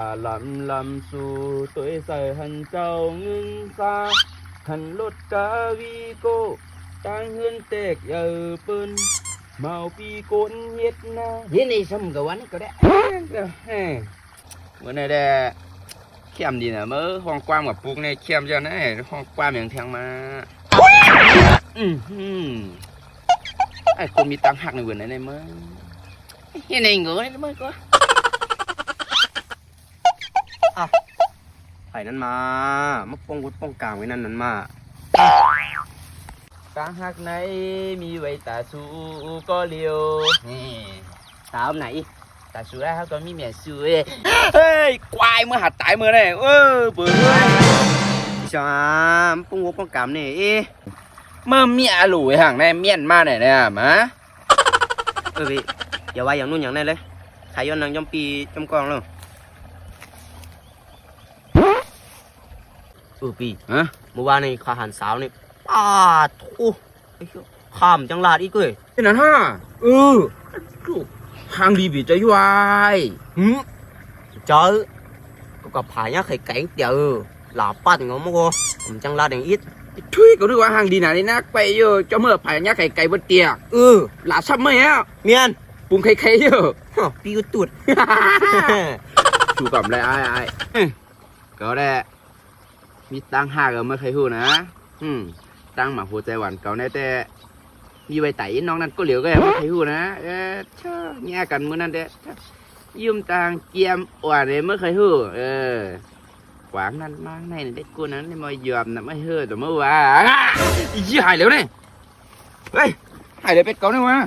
lầm lầm su tuổi dài hẳn trâu ngưng xa hẳn lốt cá vi cô tăng hơn tẹt giờ pơn màu pi côn hiết na thế này xong cái quán cái đấy bữa nay đây kem gì nè mớ hoang quang mà buông này kem cho này hoang quang miệng thằng mà ai cô mi tăngหักในvườn này mới cái này ngứa đấy mới có ไผ่นั้นมามาป้องวุดป้องกลางไว้นั่นมา tăngหักnàyมีไว้ตาสูก็เลียวนี่ ตามไหน ตาสูได้เขาก็มีเมียสูเฮ้ยควายมือหัดตายมือเนี่ยเปิดเลย จ้าป้องวุดป้องกลางเนี่ยเมื่อเมียหลุยห่างในเมียนมาไหนเนี่ยมะ พี่อย่าว่าอย่างนู้นอย่างนั้นเลยขายย้อนนางจอมปีจอมกองเลยพี่ ฮะ เมื่อวานในขาหันสาวนี่ป้าทูข้ามจังหวัดอีกเลย เป็นนั้นฮะห่างดีบีใจวาย เจอกับผายnhá khởi cảnh tiểu là bắt ngó muaผมจังหวัดอย่างít ทุยก็นึกว่าห่างดีนะนี่นักไปเยอะจะเมื่อผายยักไข่ไก่บนเตียงหลาซับไหมฮะ เมียน ปรุงไข่เยอะ ปีกุตุด ชูกับอะไรไอ้ก็ได้มีตังห้าก็ไม่เคยหูนะตังหมาหัวใจหวานเก่าแน่แต่มีใบไต่น้องนั่นก็เหลียวก็ไม่เคยหูนะชอบแง่กันเมื่อนั้นเด้ยืมตังเกียมอ่อนเลยไม่เคยหูขวางนั่นมากในเด็กกูนั้นมายอมนะไม่เฮือแต่เมื่อวานยี่หายแล้วเนี่ยเฮ้ยหายเลยเป็ดเก่าเนี่ยวะ